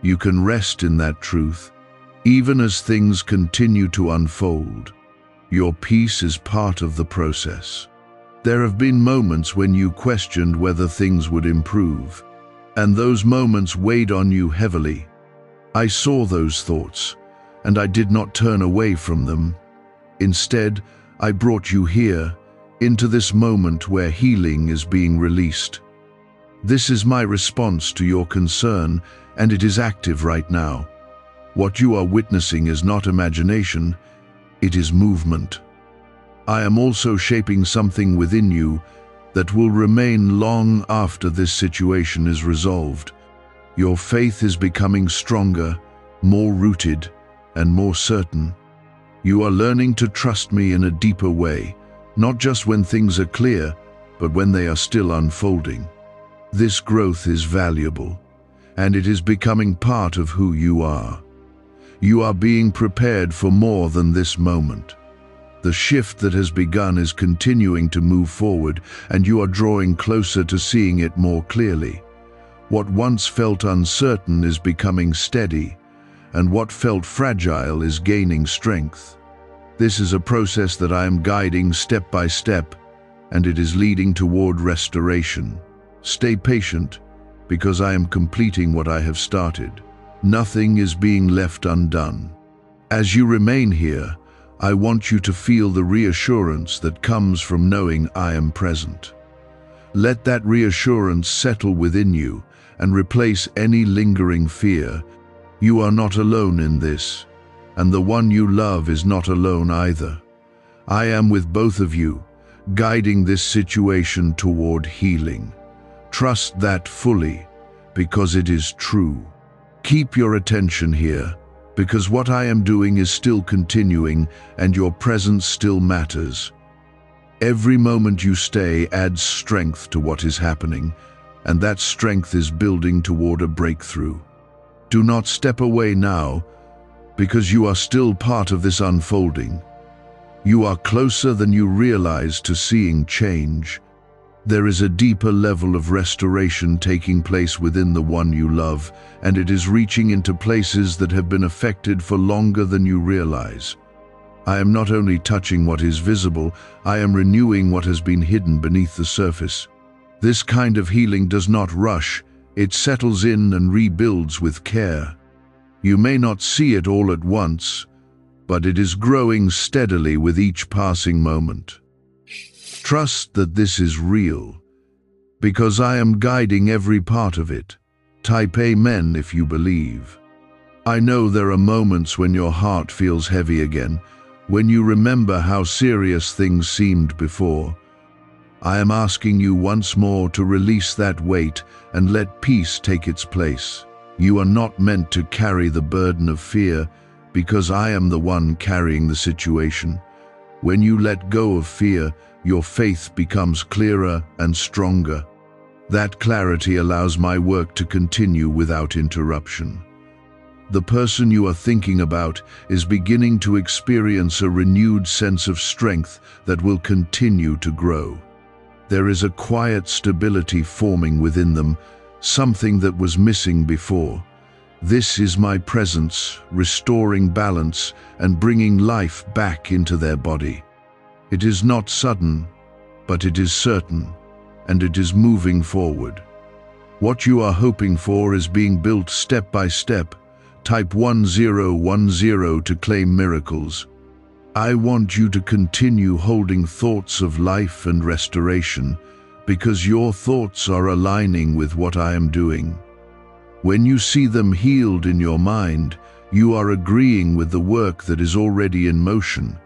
You can rest in that truth, even as things continue to unfold. Your peace is part of the process. There have been moments when you questioned whether things would improve, and those moments weighed on you heavily. I saw those thoughts, and I did not turn away from them. Instead, I brought you here, into this moment where healing is being released. This is my response to your concern, and it is active right now. What you are witnessing is not imagination, it is movement. I am also shaping something within you that will remain long after this situation is resolved. Your faith is becoming stronger, more rooted, and more certain. You are learning to trust me in a deeper way, not just when things are clear, but when they are still unfolding. This growth is valuable, and it is becoming part of who you are. You are being prepared for more than this moment. The shift that has begun is continuing to move forward, and you are drawing closer to seeing it more clearly. What once felt uncertain is becoming steady, and what felt fragile is gaining strength. This is a process that I am guiding step by step, and it is leading toward restoration. Stay patient, because I am completing what I have started. Nothing is being left undone. As you remain here, I want you to feel the reassurance that comes from knowing I am present. Let that reassurance settle within you and replace any lingering fear. You are not alone in this, and the one you love is not alone either. I am with both of you, guiding this situation toward healing. Trust that fully, because it is true. Keep your attention here, because what I am doing is still continuing and your presence still matters. Every moment you stay adds strength to what is happening, and that strength is building toward a breakthrough. Do not step away now, because you are still part of this unfolding. You are closer than you realize to seeing change. There is a deeper level of restoration taking place within the one you love, and it is reaching into places that have been affected for longer than you realize. I am not only touching what is visible, I am renewing what has been hidden beneath the surface. This kind of healing does not rush, it settles in and rebuilds with care. You may not see it all at once, but it is growing steadily with each passing moment. Trust that this is real, because I am guiding every part of it. Type Amen if you believe. I know there are moments when your heart feels heavy again, when you remember how serious things seemed before. I am asking you once more to release that weight and let peace take its place. You are not meant to carry the burden of fear, because I am the one carrying the situation. When you let go of fear, your faith becomes clearer and stronger. That clarity allows my work to continue without interruption. The person you are thinking about is beginning to experience a renewed sense of strength that will continue to grow. There is a quiet stability forming within them, something that was missing before. This is my presence, restoring balance and bringing life back into their body. It is not sudden, but it is certain, and it is moving forward. What you are hoping for is being built step by step. Type 1010 to claim miracles. I want you to continue holding thoughts of life and restoration, because your thoughts are aligning with what I am doing. When you see them healed in your mind, you are agreeing with the work that is already in motion.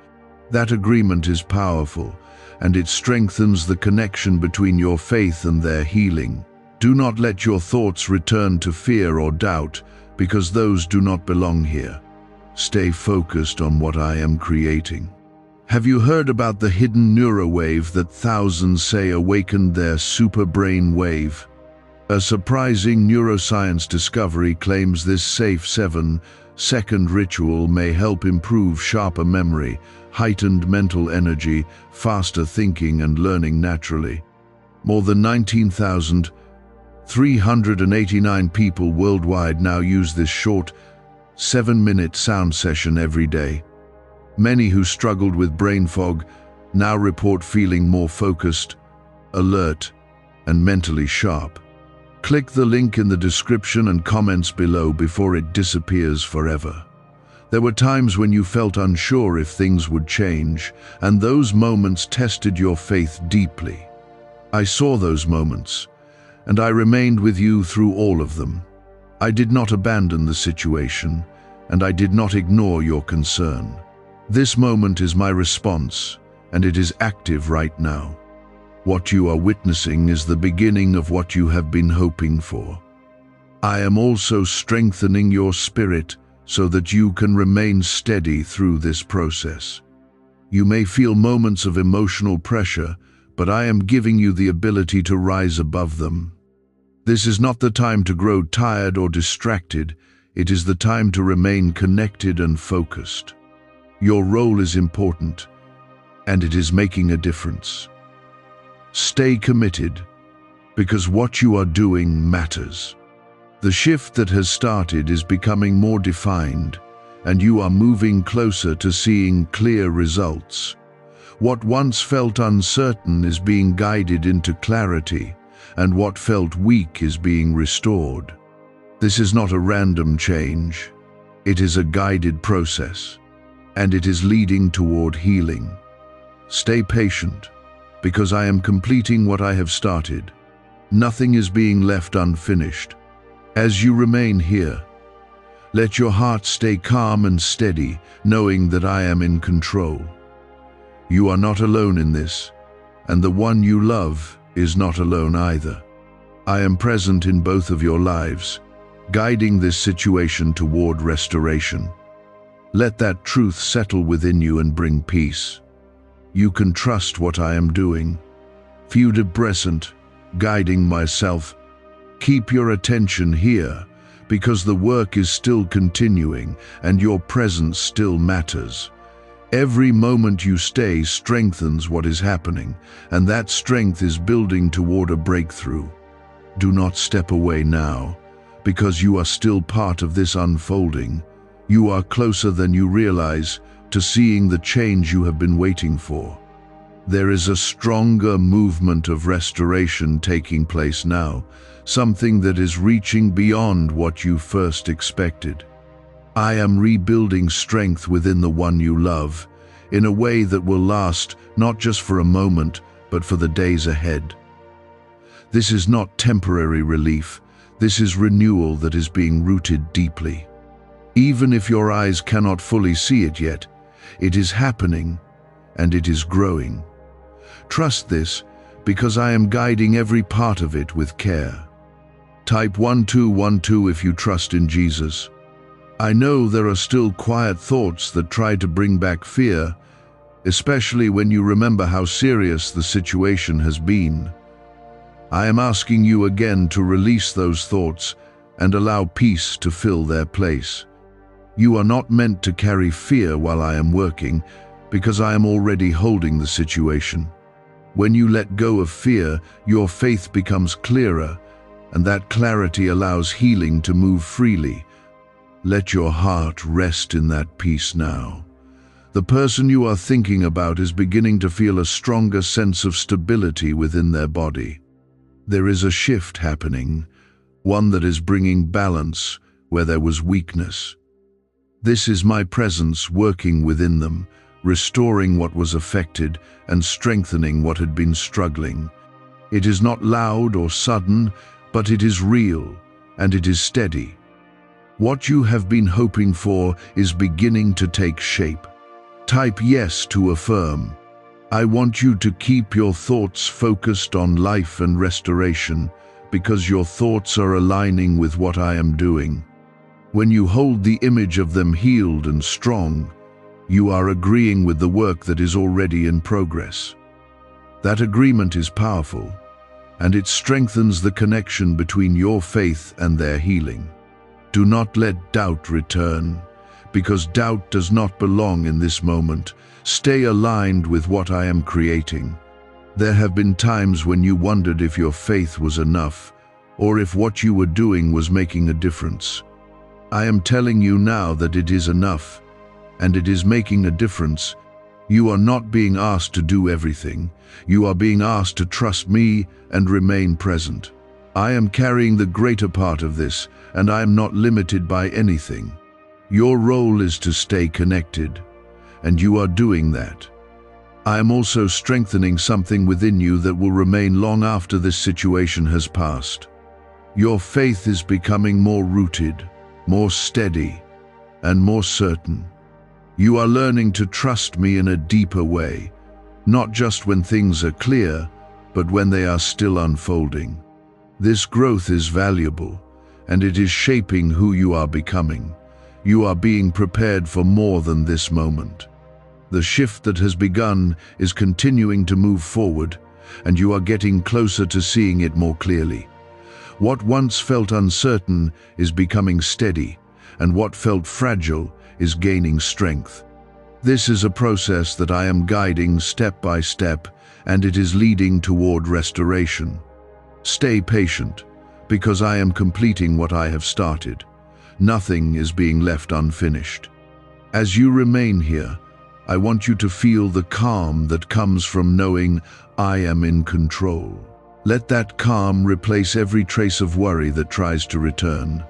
That agreement is powerful, and it strengthens the connection between your faith and their healing. Do not let your thoughts return to fear or doubt, because those do not belong here. Stay focused on what I am creating. Have you heard about the hidden neurowave that thousands say awakened their superbrain wave? A surprising neuroscience discovery claims this safe 7-second ritual may help improve sharper memory, heightened mental energy, faster thinking, and learning naturally. More than 19,389 people worldwide now use this short, 7-minute sound session every day. Many who struggled with brain fog Now report feeling more focused, alert, and mentally sharp. Click the link in the description and comments below before it disappears forever. There were times when you felt unsure if things would change, and those moments tested your faith deeply. I saw those moments, and I remained with you through all of them. I did not abandon the situation, and I did not ignore your concern. This moment is my response, and it is active right now. What you are witnessing is the beginning of what you have been hoping for. I am also strengthening your spirit so that you can remain steady through this process. You may feel moments of emotional pressure, but I am giving you the ability to rise above them. This is not the time to grow tired or distracted. It is the time to remain connected and focused. Your role is important, and it is making a difference. Stay committed, because what you are doing matters. The shift that has started is becoming more defined, and you are moving closer to seeing clear results. What once felt uncertain is being guided into clarity, and what felt weak is being restored. This is not a random change. It is a guided process, and it is leading toward healing. Stay patient, because I am completing what I have started. Nothing is being left unfinished. As you remain here, let your heart stay calm and steady, knowing that I am in control. You are not alone in this, and the one you love is not alone either. I am present in both of your lives, guiding this situation toward restoration. Let that truth settle within you and bring peace. You can trust what I am doing. Feel present, guiding myself. Keep your attention here, because the work is still continuing and your presence still matters. Every moment you stay strengthens what is happening, and that strength is building toward a breakthrough. Do not step away now, because you are still part of this unfolding. You are closer than you realize to seeing the change you have been waiting for. There is a stronger movement of restoration taking place now, something that is reaching beyond what you first expected. I am rebuilding strength within the one you love, in a way that will last not just for a moment, but for the days ahead. This is not temporary relief. This is renewal that is being rooted deeply. Even if your eyes cannot fully see it yet, it is happening, and it is growing. Trust this, because I am guiding every part of it with care. Type 1212 if you trust in Jesus. I know there are still quiet thoughts that try to bring back fear, especially when you remember how serious the situation has been. I am asking you again to release those thoughts and allow peace to fill their place. You are not meant to carry fear while I am working, because I am already holding the situation. When you let go of fear, your faith becomes clearer, and that clarity allows healing to move freely. Let your heart rest in that peace now. The person you are thinking about is beginning to feel a stronger sense of stability within their body. There is a shift happening, one that is bringing balance where there was weakness. This is my presence working within them, restoring what was affected and strengthening what had been struggling. It is not loud or sudden, but it is real, and it is steady. What you have been hoping for is beginning to take shape. Type yes to affirm. I want you to keep your thoughts focused on life and restoration, because your thoughts are aligning with what I am doing. When you hold the image of them healed and strong, you are agreeing with the work that is already in progress. That agreement is powerful, and it strengthens the connection between your faith and their healing. Do not let doubt return, because doubt does not belong in this moment. Stay aligned with what I am creating. There have been times when you wondered if your faith was enough, or if what you were doing was making a difference. I am telling you now that it is enough, and it is making a difference. You are not being asked to do everything. You are being asked to trust me and remain present. I am carrying the greater part of this, and I am not limited by anything. Your role is to stay connected, and you are doing that. I am also strengthening something within you that will remain long after this situation has passed. Your faith is becoming more rooted, more steady, and more certain. You are learning to trust me in a deeper way, not just when things are clear, but when they are still unfolding. This growth is valuable, and it is shaping who you are becoming. You are being prepared for more than this moment. The shift that has begun is continuing to move forward, and you are getting closer to seeing it more clearly. What once felt uncertain is becoming steady, and what felt fragile is gaining strength. This is a process that I am guiding step by step, and it is leading toward restoration. Stay patient, because I am completing what I have started. Nothing is being left unfinished. As you remain here, I want you to feel the calm that comes from knowing I am in control. Let that calm replace every trace of worry that tries to return.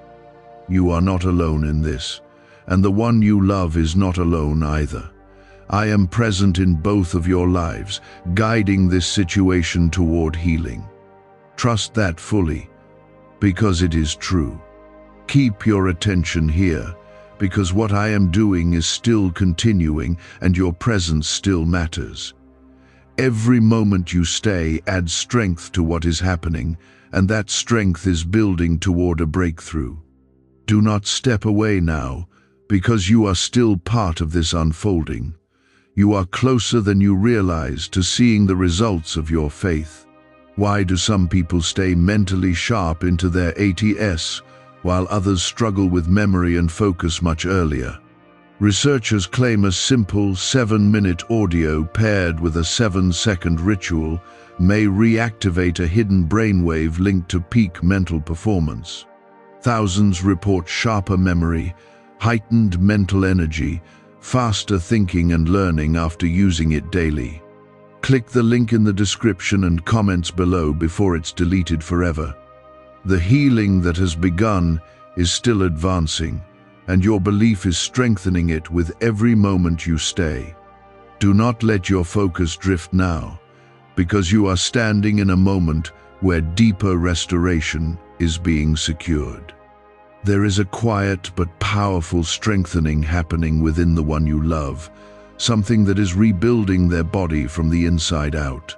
You are not alone in this, and the one you love is not alone either. I am present in both of your lives, guiding this situation toward healing. Trust that fully, because it is true. Keep your attention here, because what I am doing is still continuing and your presence still matters. Every moment you stay adds strength to what is happening, and that strength is building toward a breakthrough. Do not step away now, because you are still part of this unfolding. You are closer than you realize to seeing the results of your faith. Why do some people stay mentally sharp into their 80s, while others struggle with memory and focus much earlier? Researchers claim a simple 7-minute audio paired with a 7-second ritual may reactivate a hidden brainwave linked to peak mental performance. Thousands report sharper memory, heightened mental energy, faster thinking and learning after using it daily. Click the link in the description and comments below before it's deleted forever. The healing that has begun is still advancing, and your belief is strengthening it with every moment you stay. Do not let your focus drift now, because you are standing in a moment where deeper restoration is being secured. There is a quiet but powerful strengthening happening within the one you love, something that is rebuilding their body from the inside out.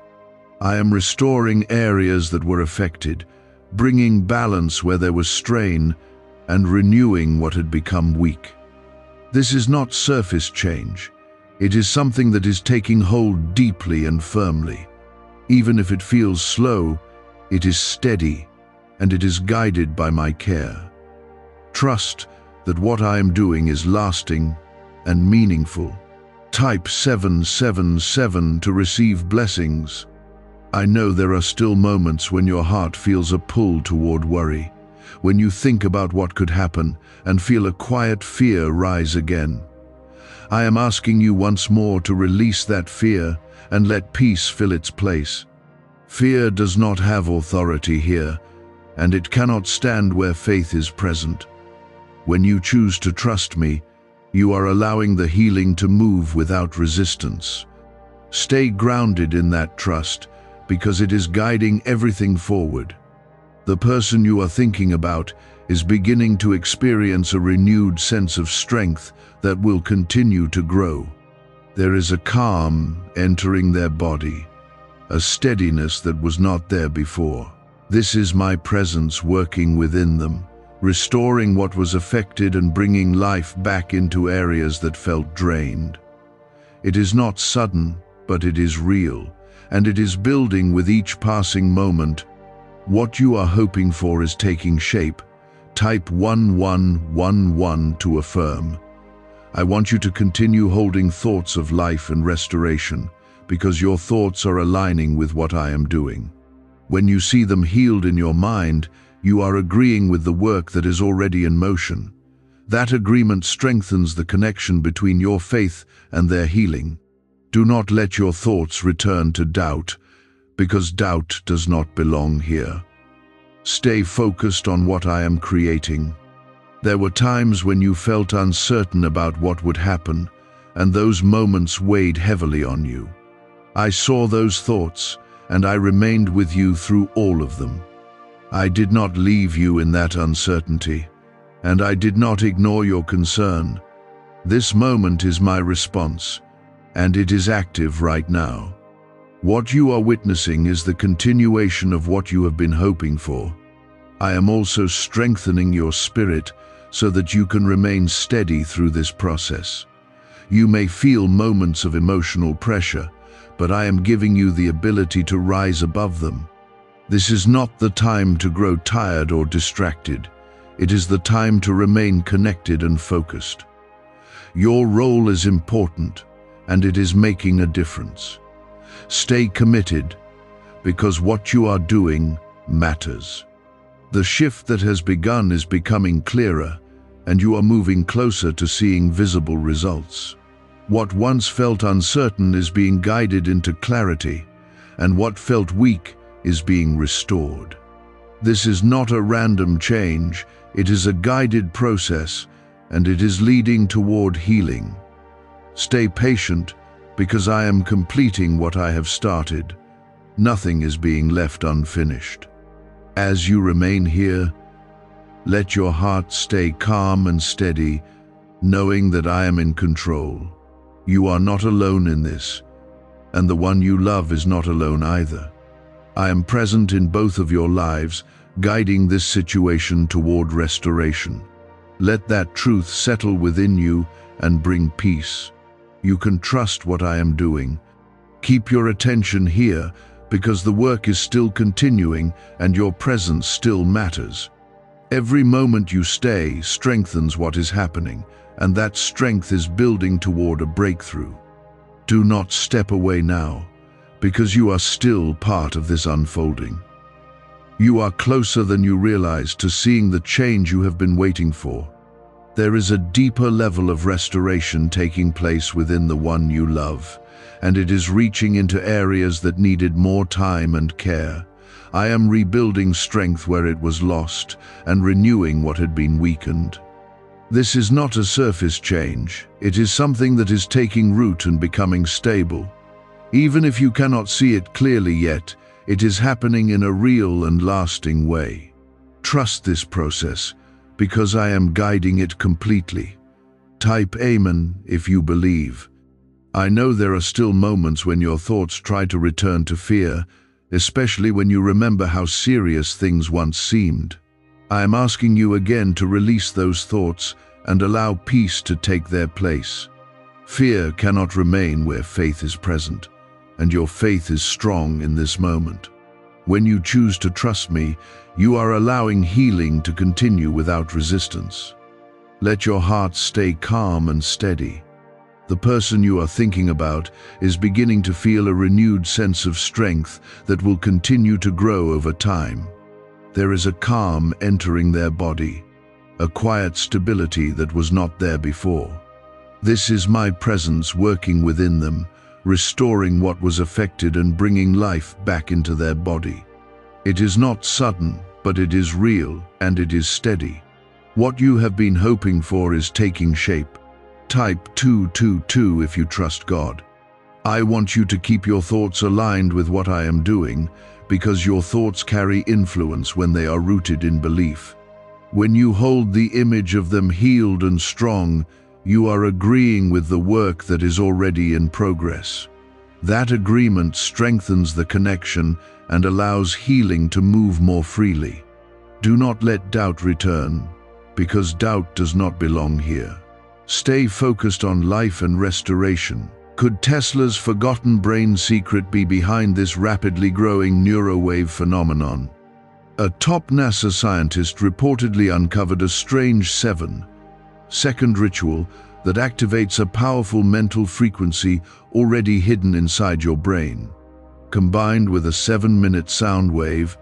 I am restoring areas that were affected, bringing balance where there was strain, and renewing what had become weak. This is not surface change. It is something that is taking hold deeply and firmly. Even if it feels slow, it is steady, and it is guided by my care. Trust that what I am doing is lasting and meaningful. Type 777 to receive blessings. I know there are still moments when your heart feels a pull toward worry, when you think about what could happen and feel a quiet fear rise again. I am asking you once more to release that fear and let peace fill its place. Fear does not have authority here, and it cannot stand where faith is present. When you choose to trust me, you are allowing the healing to move without resistance. Stay grounded in that trust, because it is guiding everything forward. The person you are thinking about is beginning to experience a renewed sense of strength that will continue to grow. There is a calm entering their body, a steadiness that was not there before. This is my presence working within them, restoring what was affected and bringing life back into areas that felt drained. It is not sudden, but it is real, and it is building with each passing moment. What you are hoping for is taking shape. Type 1111 to affirm. I want you to continue holding thoughts of life and restoration, because your thoughts are aligning with what I am doing. When you see them healed in your mind, you are agreeing with the work that is already in motion. That agreement strengthens the connection between your faith and their healing. Do not let your thoughts return to doubt, because doubt does not belong here. Stay focused on what I am creating. There were times when you felt uncertain about what would happen, and those moments weighed heavily on you. I saw those thoughts, and I remained with you through all of them. I did not leave you in that uncertainty, and I did not ignore your concern. This moment is my response, and it is active right now. What you are witnessing is the continuation of what you have been hoping for. I am also strengthening your spirit so that you can remain steady through this process. You may feel moments of emotional pressure, but I am giving you the ability to rise above them. This is not the time to grow tired or distracted. It is the time to remain connected and focused. Your role is important, and it is making a difference. Stay committed, because what you are doing matters. The shift that has begun is becoming clearer, and you are moving closer to seeing visible results. What once felt uncertain is being guided into clarity, and what felt weak is being restored. This is not a random change, it is a guided process, and it is leading toward healing. Stay patient, because I am completing what I have started. Nothing is being left unfinished. As you remain here, let your heart stay calm and steady, knowing that I am in control. You are not alone in this, and the one you love is not alone either. I am present in both of your lives, guiding this situation toward restoration. Let that truth settle within you and bring peace. You can trust what I am doing. Keep your attention here, because the work is still continuing and your presence still matters. Every moment you stay strengthens what is happening, and that strength is building toward a breakthrough. Do not step away now, because you are still part of this unfolding. You are closer than you realize to seeing the change you have been waiting for. There is a deeper level of restoration taking place within the one you love, and it is reaching into areas that needed more time and care. I am rebuilding strength where it was lost and renewing what had been weakened. This is not a surface change. It is something that is taking root and becoming stable. Even if you cannot see it clearly yet, it is happening in a real and lasting way. Trust this process, because I am guiding it completely. Type Amen if you believe. I know there are still moments when your thoughts try to return to fear, especially when you remember how serious things once seemed. I am asking you again to release those thoughts and allow peace to take their place. Fear cannot remain where faith is present, and your faith is strong in this moment. When you choose to trust me, you are allowing healing to continue without resistance. Let your heart stay calm and steady. The person you are thinking about is beginning to feel a renewed sense of strength that will continue to grow over time. There is a calm entering their body, a quiet stability that was not there before. This is my presence working within them, restoring what was affected and bringing life back into their body. It is not sudden, but it is real and it is steady. What you have been hoping for is taking shape. Type 222 if you trust God. I want you to keep your thoughts aligned with what I am doing, because your thoughts carry influence when they are rooted in belief. When you hold the image of them healed and strong, you are agreeing with the work that is already in progress. That agreement strengthens the connection and allows healing to move more freely. Do not let doubt return, because doubt does not belong here. Stay focused on life and restoration. Could Tesla's forgotten brain secret be behind this rapidly growing neurowave phenomenon? A top NASA scientist reportedly uncovered a strange 7-second ritual that activates a powerful mental frequency already hidden inside your brain. Combined with a 7-minute sound wave,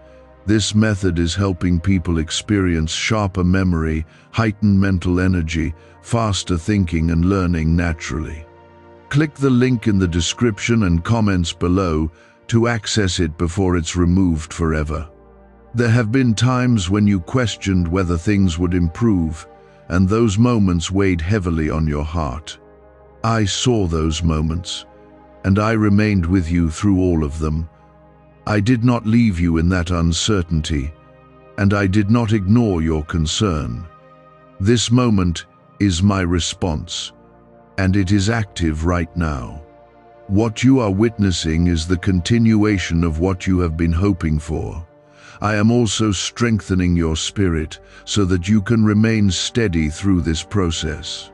this method is helping people experience sharper memory, heightened mental energy, faster thinking and learning naturally. Click the link in the description and comments below to access it before it's removed forever. There have been times when you questioned whether things would improve, and those moments weighed heavily on your heart. I saw those moments, and I remained with you through all of them. I did not leave you in that uncertainty, and I did not ignore your concern. This moment is my response, and it is active right now. What you are witnessing is the continuation of what you have been hoping for. I am also strengthening your spirit so that you can remain steady through this process.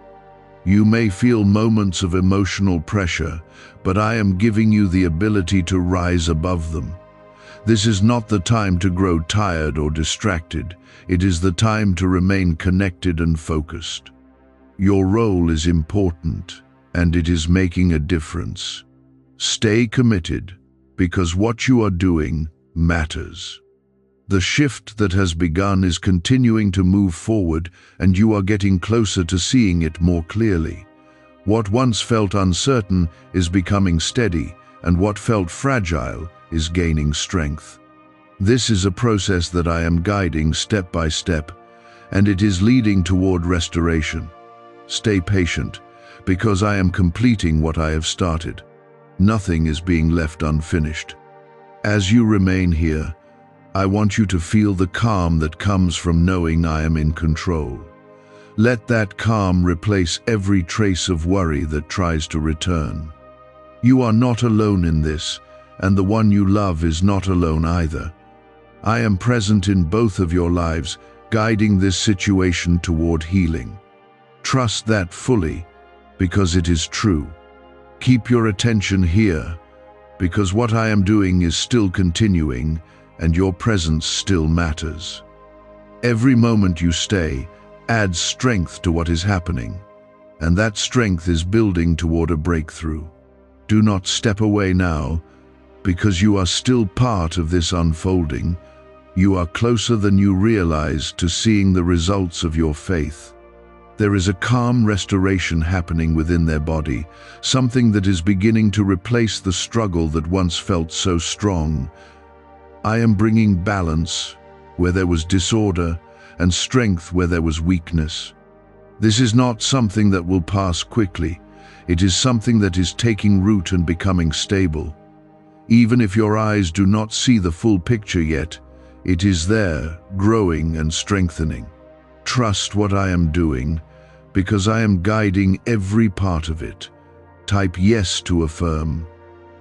You may feel moments of emotional pressure, but I am giving you the ability to rise above them. This is not the time to grow tired or distracted. It is the time to remain connected and focused. Your role is important, and it is making a difference. Stay committed, because what you are doing matters. The shift that has begun is continuing to move forward, and you are getting closer to seeing it more clearly. What once felt uncertain is becoming steady, and what felt fragile is gaining strength. This is a process that I am guiding step by step, and it is leading toward restoration. Stay patient, because I am completing what I have started. Nothing is being left unfinished. As you remain here, I want you to feel the calm that comes from knowing I am in control. Let that calm replace every trace of worry that tries to return. You are not alone in this, and the one you love is not alone either. I am present in both of your lives, guiding this situation toward healing. Trust that fully, because it is true. Keep your attention here, because what I am doing is still continuing, and your presence still matters. Every moment you stay adds strength to what is happening, and that strength is building toward a breakthrough. Do not step away now, because you are still part of this unfolding. You are closer than you realize to seeing the results of your faith. There is a calm restoration happening within their body, something that is beginning to replace the struggle that once felt so strong. I am bringing balance where there was disorder and strength where there was weakness. This is not something that will pass quickly. It is something that is taking root and becoming stable. Even if your eyes do not see the full picture yet, it is there, growing and strengthening. Trust what I am doing, because I am guiding every part of it. Type yes to affirm.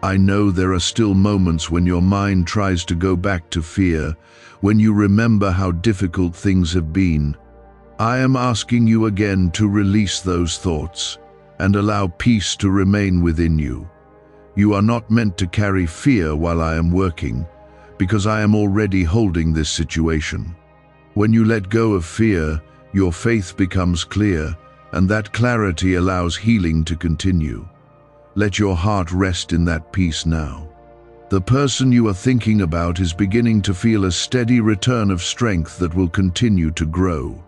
I know there are still moments when your mind tries to go back to fear, when you remember how difficult things have been. I am asking you again to release those thoughts and allow peace to remain within you. You are not meant to carry fear while I am working, because I am already holding this situation. When you let go of fear, your faith becomes clear, and that clarity allows healing to continue. Let your heart rest in that peace now. The person you are thinking about is beginning to feel a steady return of strength that will continue to grow.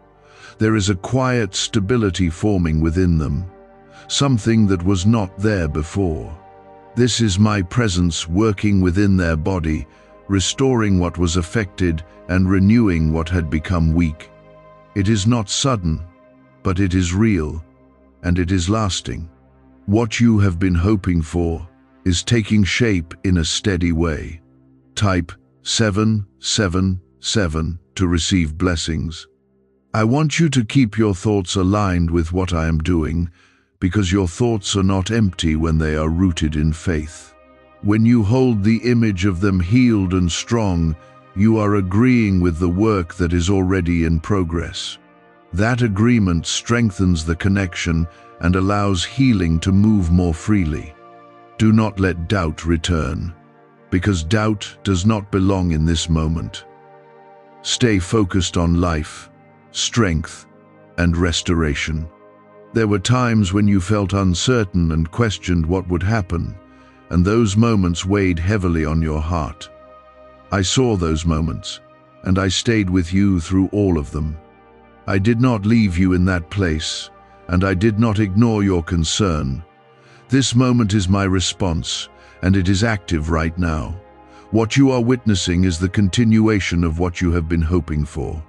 There is a quiet stability forming within them, something that was not there before. This is my presence working within their body, restoring what was affected and renewing what had become weak. It is not sudden, but it is real, and it is lasting. What you have been hoping for is taking shape in a steady way. Type 777 to receive blessings. I want you to keep your thoughts aligned with what I am doing, because your thoughts are not empty when they are rooted in faith. When you hold the image of them healed and strong, you are agreeing with the work that is already in progress. That agreement strengthens the connection and allows healing to move more freely. Do not let doubt return, because doubt does not belong in this moment. Stay focused on life, strength, and restoration. There were times when you felt uncertain and questioned what would happen, and those moments weighed heavily on your heart. I saw those moments, and I stayed with you through all of them. I did not leave you in that place, and I did not ignore your concern. This moment is my response, and it is active right now. What you are witnessing is the continuation of what you have been hoping for.